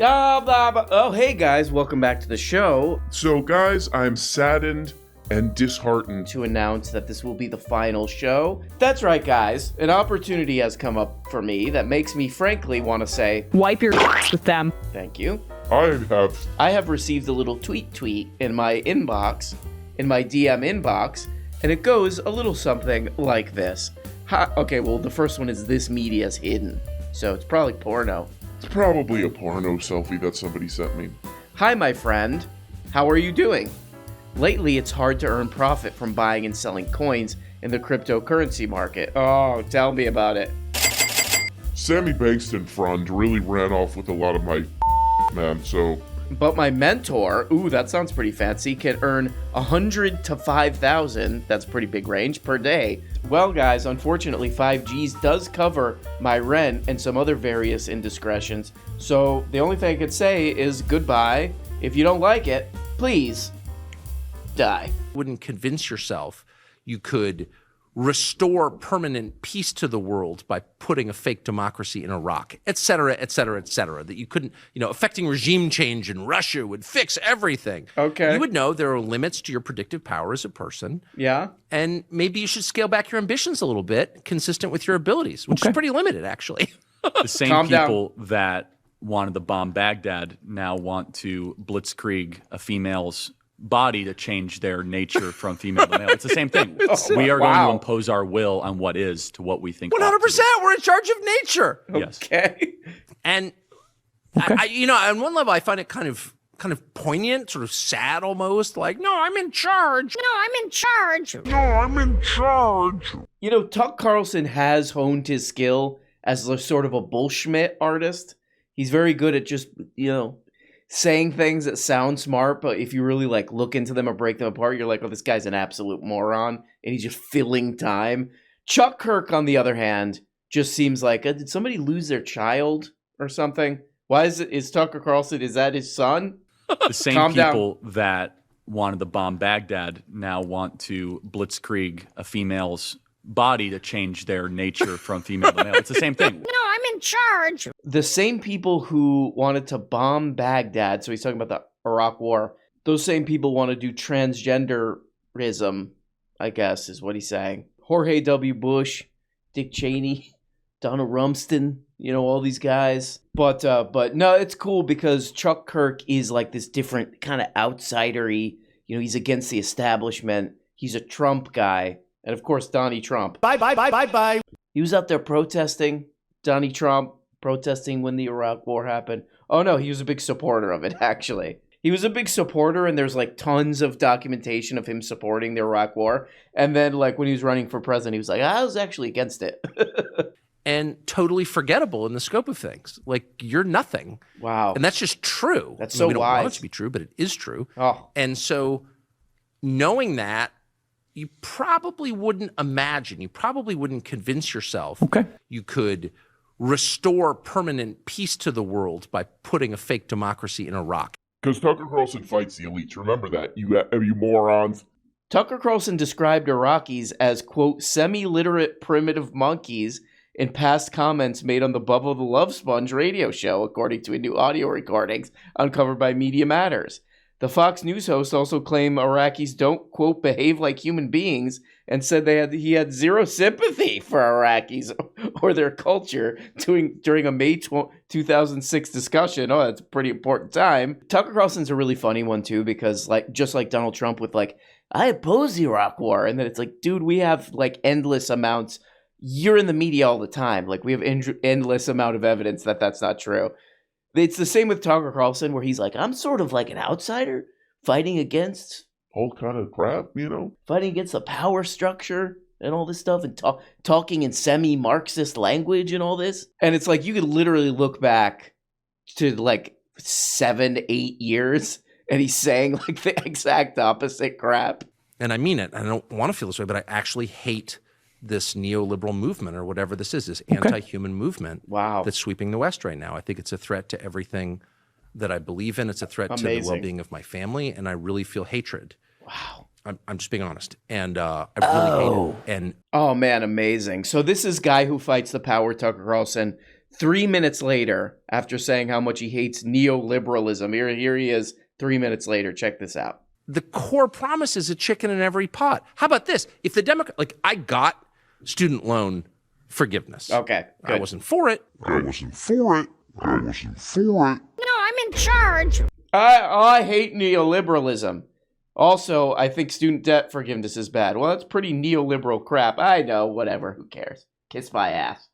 Oh, hey guys, welcome back to the show. So guys, I'm saddened and disheartened To announce that this will be the final show. That's right, guys. An opportunity has come up for me that makes me frankly want to say, wipe your with them. thank you. I have received a little tweet in my inbox, in my DM inbox, and it goes a little something like this. Okay, well, the first one is "This media's hidden," so it's probably porno. It's probably a porno selfie that somebody sent me. Hi, my friend. How are you doing? Lately, it's hard to earn profit from buying and selling coins in the cryptocurrency market. Oh, tell me about it. Sammy Bankston Frond really ran off with a lot of my man, so... But my mentor, ooh, that sounds pretty fancy, can earn 100 to 5,000, that's a pretty big range, per day. Well, guys, unfortunately, 5Gs does cover my rent and some other various indiscretions. So the only thing I could say is goodbye. If you don't like it, please die. Wouldn't convince yourself you could restore permanent peace to the world by putting a fake democracy in Iraq, et cetera, et cetera, et cetera, that you couldn't, affecting regime change in Russia would fix everything. Okay. You would know there are limits to your predictive power as a person. Yeah. And maybe you should scale back your ambitions a little bit, consistent with your abilities, which is pretty limited, actually. The same people that wanted to bomb Baghdad now want to blitzkrieg a female's body to change their nature from female to male. It's the same thing. We are going to impose our will on what is to what we think. 100%. We're in charge of nature. Yes. Okay. And I, on one level, I find it kind of poignant, sort of sad almost. Like, no, I'm in charge. No, I'm in charge. No, I'm in charge. Tuck Carlson has honed his skill as a sort of a bullshit artist. He's very good at just, saying things that sound smart, but if you really look into them or break them apart, you're like, oh, this guy's an absolute moron, and he's just filling time. Chuck Kirk, on the other hand, just seems like, did somebody lose their child or something? Why is Tucker Carlson, is that his son? The same people that wanted to bomb Baghdad now want to blitzkrieg a female's body to change their nature from female to male. It's the same thing. No, I'm in charge. The same people who wanted to bomb Baghdad, so he's talking about the Iraq War, those same people want to do transgenderism, I guess, is what he's saying. Jorge W. Bush, Dick Cheney, Donald Rumsfeld, all these guys. But no, it's cool because Chuck Kirk is like this different kind of outsider-y, he's against the establishment. He's a Trump guy. And of course, Donnie Trump. Bye. He was out there protesting, Donnie Trump, protesting when the Iraq War happened. Oh no, he was a big supporter of it, actually. He was a big supporter, and there's tons of documentation of him supporting the Iraq War. And then when he was running for president, he was like, I was actually against it. And totally forgettable in the scope of things. You're nothing. Wow. And that's just true. That's so we don't wise. want it to be true, but it is true. Oh. And so knowing that, you probably wouldn't imagine, you probably wouldn't convince yourself you could restore permanent peace to the world by putting a fake democracy in Iraq. Because Tucker Carlson fights the elites. Remember that, you morons. Tucker Carlson described Iraqis as, quote, semi-literate primitive monkeys in past comments made on the Bubba the Love Sponge radio show, according to a new audio recordings uncovered by Media Matters. The Fox News host also claimed Iraqis don't, quote, behave like human beings, and said he had zero sympathy for Iraqis or their culture during a May 2006 discussion. Oh, that's a pretty important time. Tucker Carlson's a really funny one, too, because just like Donald Trump with I oppose the Iraq War. And then it's dude, we have endless amounts. You're in the media all the time. We have endless amount of evidence that that's not true. It's the same with Tucker Carlson, where he's I'm sort of an outsider fighting against all kind of crap, fighting against the power structure and all this stuff, and talking in semi-Marxist language and all this. And it's you could literally look back to 7-8 years, and he's saying the exact opposite crap. And I mean it. I don't want to feel this way, but I actually hate this neoliberal movement or whatever this is, this anti-human movement that's sweeping the West right now. I think it's a threat to everything that I believe in. It's a threat to the well-being of my family, and I really feel hatred. Wow. I'm just being honest. And I really hate it. And oh, man, amazing. So this is guy who fights the power, Tucker Carlson, 3 minutes later, after saying how much he hates neoliberalism, here he is 3 minutes later. Check this out. The core promise is a chicken in every pot. How about this? If the Democrat, like, I got student loan forgiveness. Okay, good. I wasn't for it. No, I'm in charge. I hate neoliberalism. Also, I think student debt forgiveness is bad. Well, that's pretty neoliberal crap. I know, whatever. Who cares? Kiss my ass.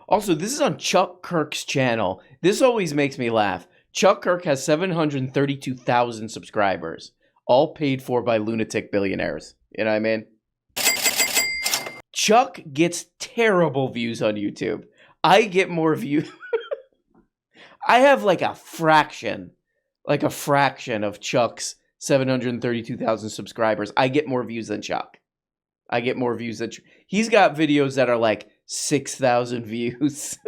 Also, this is on Chuck Kirk's channel. This always makes me laugh. Chuck Kirk has 732,000 subscribers, all paid for by lunatic billionaires. You know what I mean? Chuck gets terrible views on YouTube. I get more views. I have like a fraction of Chuck's 732,000 subscribers. I get more views than Chuck. He's got videos that are like 6,000 views,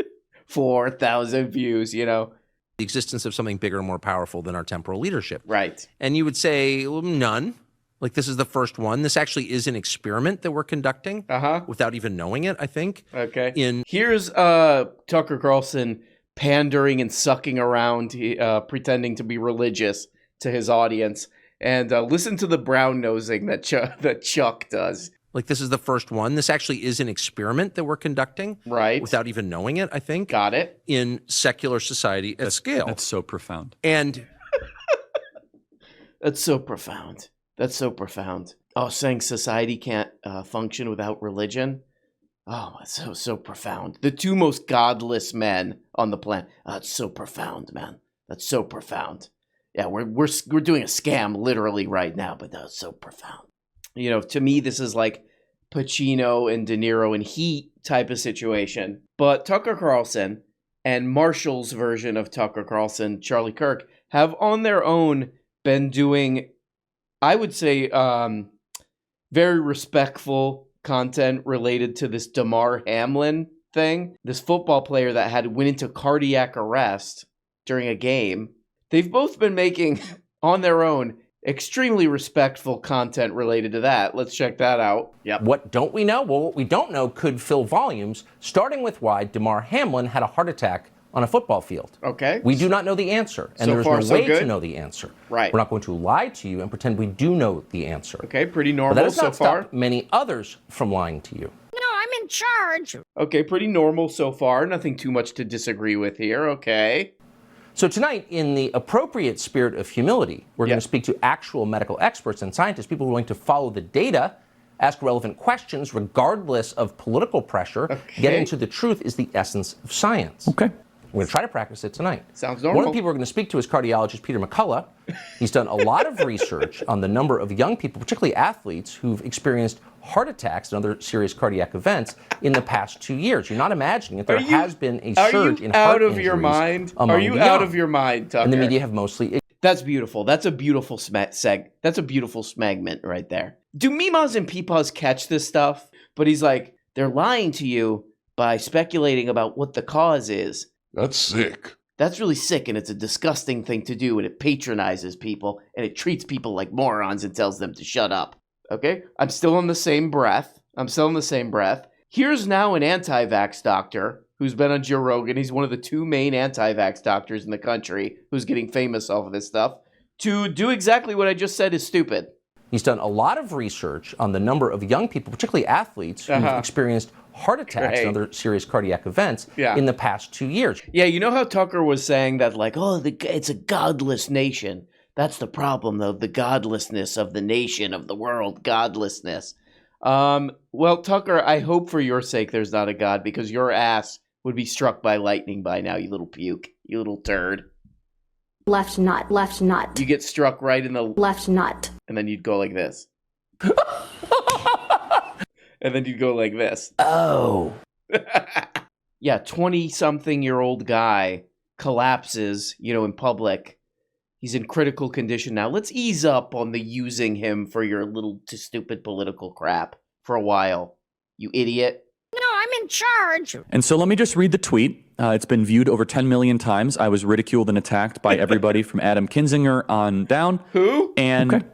4,000 views, you know. The existence of something bigger and more powerful than our temporal leadership. Right. And you would say, well, none. Like, this is the first one. This actually is an experiment that we're conducting without even knowing it, I think. Okay. Here's Tucker Carlson pandering and sucking around, pretending to be religious to his audience. And listen to the brown-nosing that Chuck does. Like, this is the first one. This actually is an experiment that we're conducting. Right. Without even knowing it, I think. Got it. In secular society at scale. That's so profound. And That's so profound. Oh, saying society can't function without religion? Oh, that's so profound. The two most godless men on the planet. Oh, it's so profound, man. That's so profound. Yeah, we're doing a scam literally right now, but that's so profound. You know, to me, this is like Pacino and De Niro in Heat type of situation. But Tucker Carlson and Marshall's version of Tucker Carlson, Charlie Kirk, have on their own been doing, I would say, very respectful content related to this Damar Hamlin thing. This football player that went into cardiac arrest during a game. They've both been making, on their own, extremely respectful content related to that. Let's check that out. Yep. What don't we know? Well, what we don't know could fill volumes, starting with why Damar Hamlin had a heart attack on a football field. Okay. We do not know the answer, and So there's far, no so way good. to know the answer. Right. We're not going to lie to you and pretend we do know the answer. Okay, pretty But that normal does so not far. stop many others from lying to you. No, I'm in charge. Okay, pretty normal so far. Nothing too much to disagree with here. Okay. So tonight, in the appropriate spirit of humility, we're going to speak to actual medical experts and scientists, people willing to follow the data, ask relevant questions regardless of political pressure. Okay. Getting to the truth is the essence of science. Okay. We're going to try to practice it tonight. Sounds normal. One of the people we're going to speak to is cardiologist Peter McCullough. He's done a lot of research on the number of young people, particularly athletes, who've experienced heart attacks and other serious cardiac events in the past 2 years. You're not imagining it. There has been a surge in heart injuries. Are you out of your mind? Among Are you the out young. of your mind, Tucker? And the media have mostly. That's beautiful. That's a beautiful That's a beautiful smegment right there. Do Mimas and Peepaws catch this stuff? But he's like, they're lying to you by speculating about what the cause is. That's sick. That's really sick, and it's a disgusting thing to do, and it patronizes people, and it treats people like morons and tells them to shut up. Okay? I'm still in the same breath. Here's now an anti-vax doctor who's been on Joe Rogan. He's one of the two main anti-vax doctors in the country who's getting famous off of this stuff. To do exactly what I just said is stupid. He's done a lot of research on the number of young people, particularly athletes, who've experienced heart attacks and other serious cardiac events in the past 2 years. Yeah, you know how Tucker was saying that, like, it's a godless nation. That's the problem, though, the godlessness of the nation, of the world, godlessness. Well, Tucker, I hope for your sake there's not a god, because your ass would be struck by lightning by now, you little puke, you little turd. Left nut. You get struck right in the Left nut. and then you'd go like this. And then you'd go like this. Oh. Yeah, 20-something-year-old guy collapses, in public. He's in critical condition now. Let's ease up on the using him for your little stupid political crap for a while. You idiot. No, I'm in charge. And so let me just read the tweet. It's been viewed over 10 million times. I was ridiculed and attacked by everybody from Adam Kinzinger on down. Who? And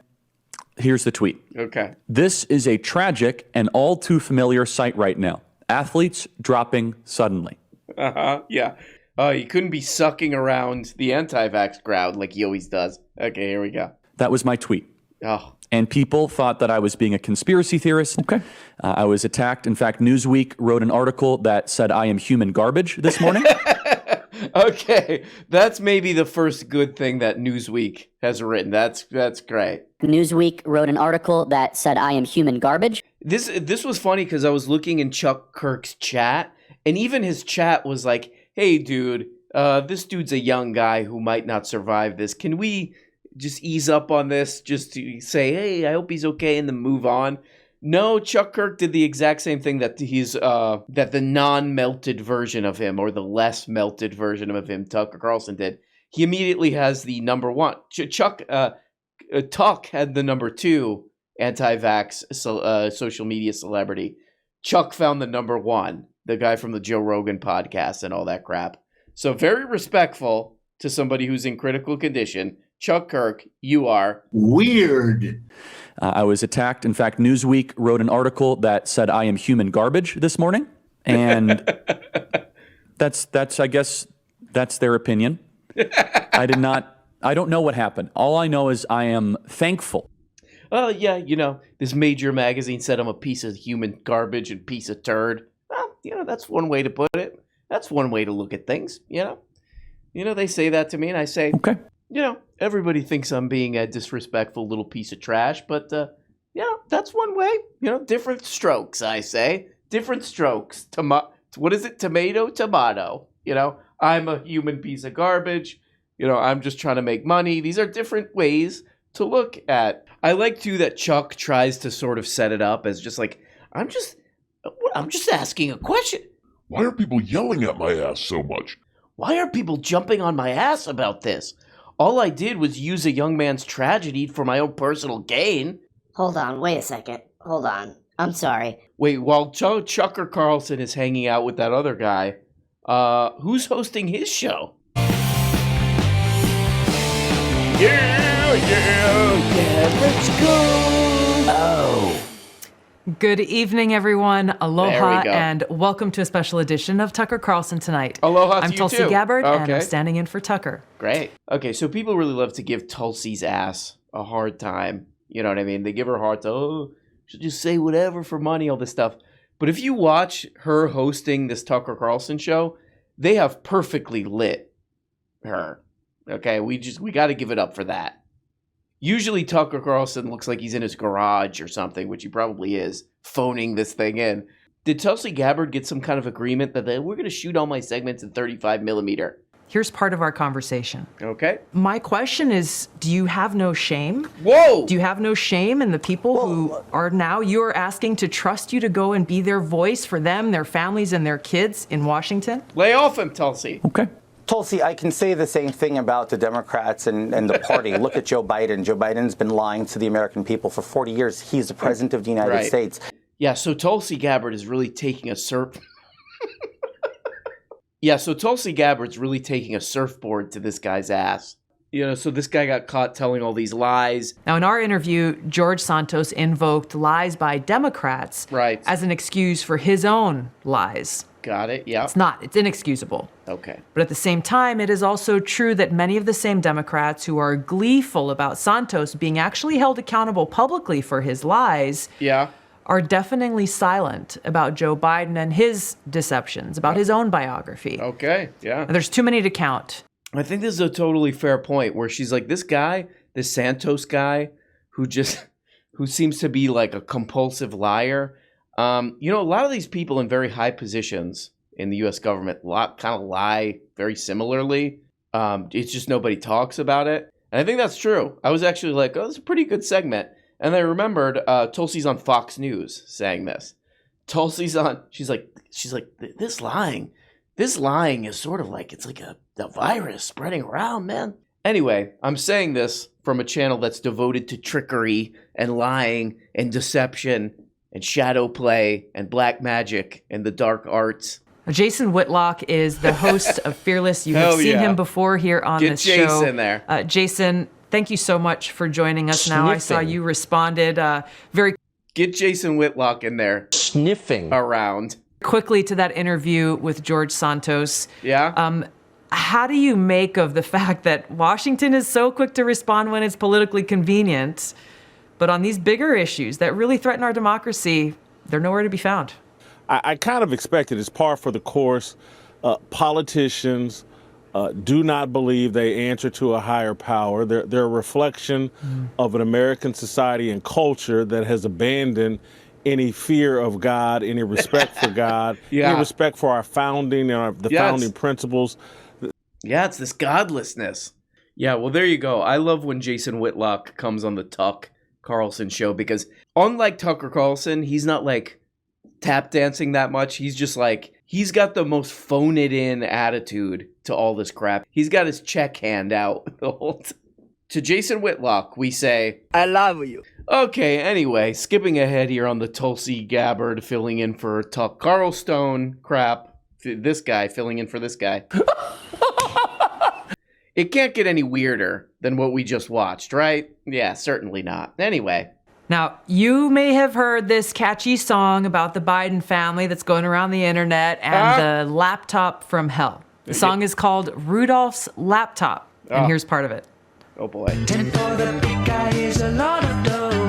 here's the tweet. Okay. This is a tragic and all too familiar sight right now. Athletes dropping suddenly. Yeah. He couldn't be sucking around the anti-vax crowd like he always does. Okay, here we go. That was my tweet. Oh. And people thought that I was being a conspiracy theorist. Okay. I was attacked. In fact, Newsweek wrote an article that said I am human garbage this morning. Okay, that's maybe the first good thing that Newsweek has written. That's great. Newsweek wrote an article that said I am human garbage. This was funny because I was looking in Chuck Kirk's chat, and even his chat was like, "Hey, dude, this dude's a young guy who might not survive this. Can we just ease up on this? Just to say, hey, I hope he's okay, and then move on." No, Chuck Kirk did the exact same thing that that the non-melted version of him, or the less melted version of him, Tucker Carlson did. He immediately has the number one. Tuck had the number 2 anti-vax social media celebrity. Chuck found the number 1, the guy from the Joe Rogan podcast and all that crap. So very respectful to somebody who's in critical condition. Chuck Kirk, you are weird. I was attacked. In fact, Newsweek wrote an article that said I am human garbage this morning. And that's I guess that's their opinion. I don't know what happened. All I know is I am thankful. Well, yeah, this major magazine said I'm a piece of human garbage and piece of turd. Well, that's one way to put it. That's one way to look at things, they say that to me, and I say, okay. Everybody thinks I'm being a disrespectful little piece of trash, but, that's one way. Different strokes, I say. Different strokes. What is it? Tomato, tomato. I'm a human piece of garbage. I'm just trying to make money. These are different ways to look at. I like, too, that Chuck tries to sort of set it up as just like, I'm just asking a question. Why are people yelling at my ass so much? Why are people jumping on my ass about this? All I did was use a young man's tragedy for my own personal gain. Hold on, wait a second. Hold on. I'm sorry. Wait, while Chucker Carlson is hanging out with that other guy, who's hosting his show? Yeah, let's go! Oh. Good evening, everyone. Aloha, and welcome to a special edition of Tucker Carlson Tonight. Aloha to I'm you Tulsi too. Gabbard, Okay. and I'm standing in for Tucker. Great. Okay, so people really love to give Tulsi's ass a hard time. You know what I mean? They give her a hard time. Oh, she'll just say whatever for money, all this stuff. But if you watch her hosting this Tucker Carlson show, they have perfectly lit her. Okay, we got to give it up for that. Usually Tucker Carlson looks like he's in his garage or something, which he probably is, phoning this thing in. Did Tulsi Gabbard get some kind of agreement that we're going to shoot all my segments in 35 millimeter? Here's part of our conversation. Okay. My question is, do you have no shame? Whoa! Do you have no shame in the people who are now you're asking to trust you to go and be their voice for them, their families, and their kids in Washington? Lay off him, Tulsi. Okay. Tulsi, I can say the same thing about the Democrats and the party. Look at Joe Biden. Joe Biden's been lying to the American people for 40 years. He's the president of the United States. Yeah, so Tulsi Gabbard is really taking a Yeah, so Tulsi Gabbard's really taking a surfboard to this guy's ass. So this guy got caught telling all these lies. Now, in our interview, George Santos invoked lies by Democrats as an excuse for his own lies. Got it, yeah. It's not. It's inexcusable. Okay. But at the same time, it is also true that many of the same Democrats who are gleeful about Santos being actually held accountable publicly for his lies are deafeningly silent about Joe Biden and his deceptions, about his own biography. Okay, yeah. And there's too many to count. I think this is a totally fair point where she's like, this guy, this Santos guy, who seems to be like a compulsive liar. A lot of these people in very high positions in the U.S. government kind of lie very similarly. It's just nobody talks about it. And I think that's true. I was actually like, oh, this is a pretty good segment. And I remembered Tulsi's on Fox News saying this. She's like, this lying is sort of like, it's like a virus spreading around, man. Anyway, I'm saying this from a channel that's devoted to trickery and lying and deception and shadow play and black magic and the dark arts. Jason Whitlock is the host of Fearless. You have seen him before here on this show. Get Jason there. Jason, thank you so much for joining us. Now I saw you responded very. Get Jason Whitlock in there. Sniffing around. Quickly to that interview with George Santos. Yeah. How do you make of the fact that Washington is so quick to respond when it's politically convenient, but on these bigger issues that really threaten our democracy, they're nowhere to be found? I kind of expect it. It's par for the course. Politicians do not believe they answer to a higher power. They're a reflection of an American society and culture that has abandoned any fear of God, any respect for God, any respect for our founding and the founding principles. Yeah, it's this godlessness. Yeah, well, there you go. I love when Jason Whitlock comes on the Tuck Carlson show because unlike Tucker Carlson, he's not like tap dancing that much. He's just like, he's got the most phone it in attitude to all this crap. He's got his check hand out the whole time. To Jason Whitlock, we say, I love you. Okay, anyway, skipping ahead here on the Tulsi Gabbard filling in for Tuck Carlstone crap. This guy filling in for this guy. It can't get any weirder than what we just watched, right? Yeah, certainly not. Anyway. Now, you may have heard this catchy song about the Biden family that's going around the internet and the laptop from hell. The song is called Rudolph's Laptop, and here's part of it. Oh boy.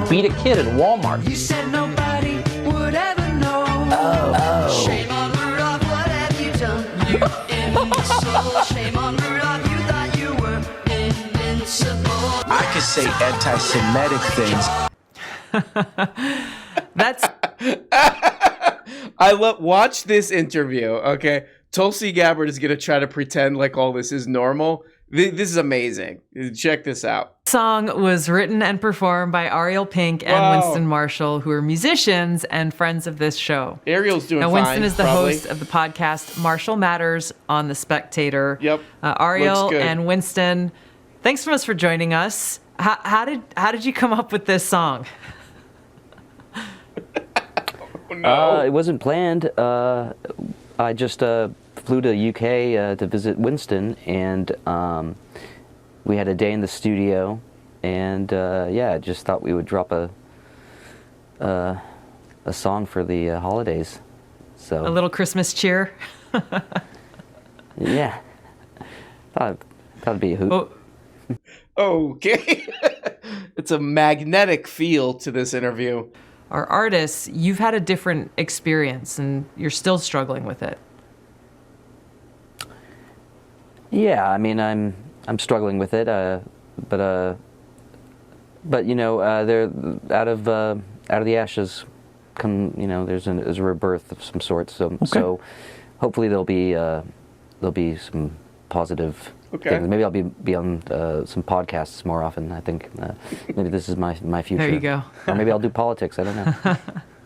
Beat a kid at Walmart. You said nobody would ever know. Oh. Shame on Rudolph, what have you done? You imbecile. Shame on Rudolph, you thought you were invincible. I could say anti-Semitic things. That's. Watch this interview, okay? Tulsi Gabbard is going to try to pretend like all this is normal. This is amazing. Check this out. The song was written and performed by Ariel Pink and Winston Marshall, who are musicians and friends of this show. Ariel's doing fine. Now, Winston is the host of the podcast Marshall Matters on The Spectator. Yep. Ariel and Winston, thanks so much for joining us. How did you come up with this song? No. It wasn't planned. I just flew to UK to visit Winston, and we had a day in the studio, and I just thought we would drop a song for the holidays. So a little Christmas cheer. Yeah, thought it'd be a hoot. Okay. It's a magnetic feel to this interview. Our artists, you've had a different experience, and you're still struggling with it. Yeah, I mean, I'm struggling with it, but you know, they're out of the ashes come, you know, there's a rebirth of some sort. So hopefully there'll be some positive things. Maybe I'll be on some podcasts more often. I think maybe this is my future. There you go. Or maybe I'll do politics. I don't know.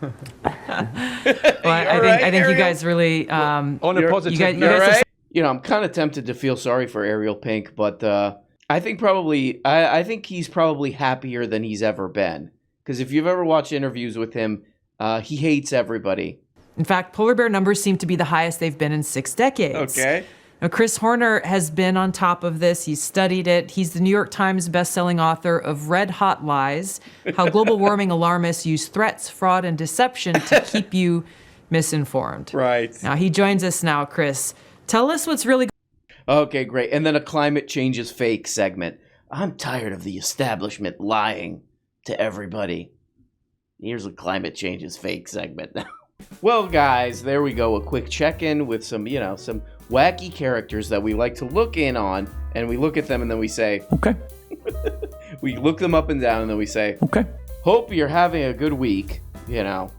Well, I think you guys really on a positive. You guys you know, I'm kind of tempted to feel sorry for Ariel Pink, but I think he's probably happier than he's ever been. Because if you've ever watched interviews with him, he hates everybody. In fact, polar bear numbers seem to be the highest they've been in 6 decades. Okay. Now, Chris Horner has been on top of this. He's studied it. He's the New York Times bestselling author of Red Hot Lies, How Global Warming Alarmists Use Threats, Fraud, and Deception to Keep You Misinformed. Right. Now, he joins us now, Chris. Tell us what's really Okay, great. And then a climate change is fake segment. I'm tired of the establishment lying to everybody. Here's a climate change is fake segment now. Well, guys, there we go. A quick check-in with some wacky characters that we like to look in on, and we look at them and then we say, okay. We look them up and down and then we say, okay. Hope you're having a good week, you know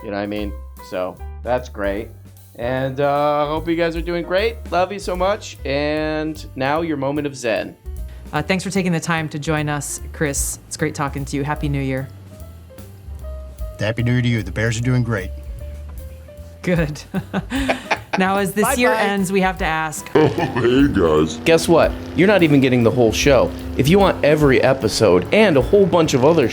what I mean? So that's great. And hope you guys are doing great. Love you so much. And now your moment of Zen. Thanks for taking the time to join us, Chris. It's great talking to you. Happy New Year. Happy New Year to you. The Bears are doing great. Good. Now, as this year ends, we have to ask. Oh, hey, guys. Guess what? You're not even getting the whole show. If you want every episode and a whole bunch of other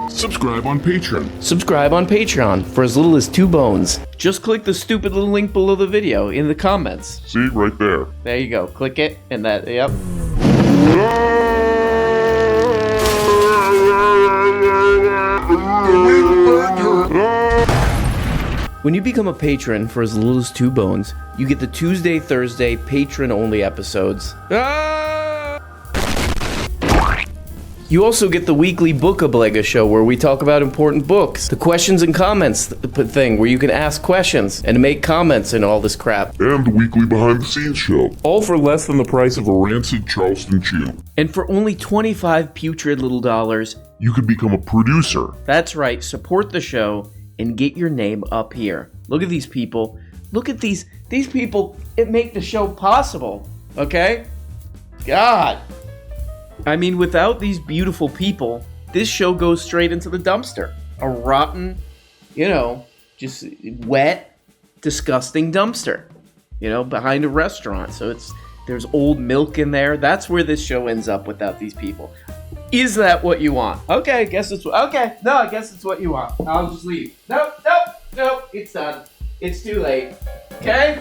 subscribe on Patreon. Subscribe on Patreon for as little as 2 bones. Just click the stupid little link below the video in the comments. See, right there. There you go. Click it, and that, yep. When you become a patron for as little as $2, you get the Tuesday, Thursday patron-only episodes. You also get the weekly Book Oblega show where we talk about important books. The questions and comments thing where you can ask questions and make comments and all this crap. And the weekly behind-the-scenes show. All for less than the price of a rancid Charleston chew. And for only 25 putrid little dollars, you could become a producer. That's right, support the show and get your name up here. Look at these people. Look at these people. It make the show possible, okay? God. I mean, without these beautiful people, this show goes straight into the dumpster. A rotten, just wet, disgusting dumpster, behind a restaurant. So there's old milk in there. That's where this show ends up without these people. Is that what you want? Okay, I guess it's what you want. I'll just leave. Nope, it's done. It's too late. Okay?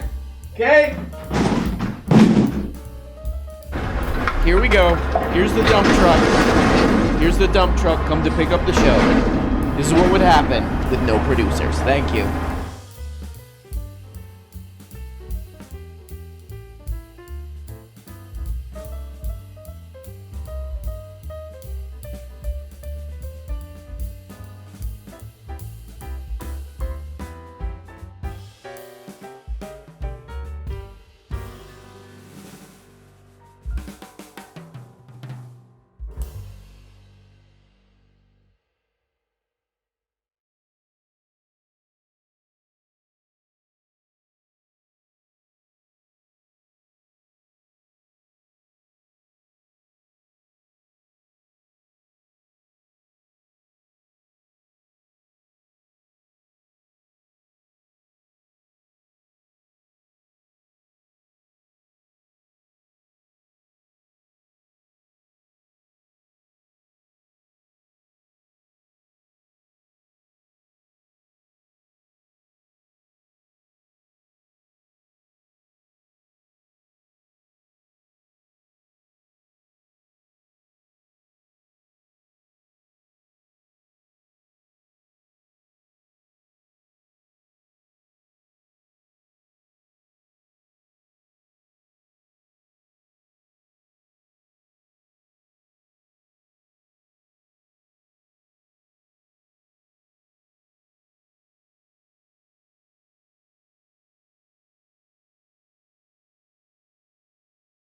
Here we go. Here's the dump truck. Here's the dump truck come to pick up the show. This is what would happen with no producers. Thank you.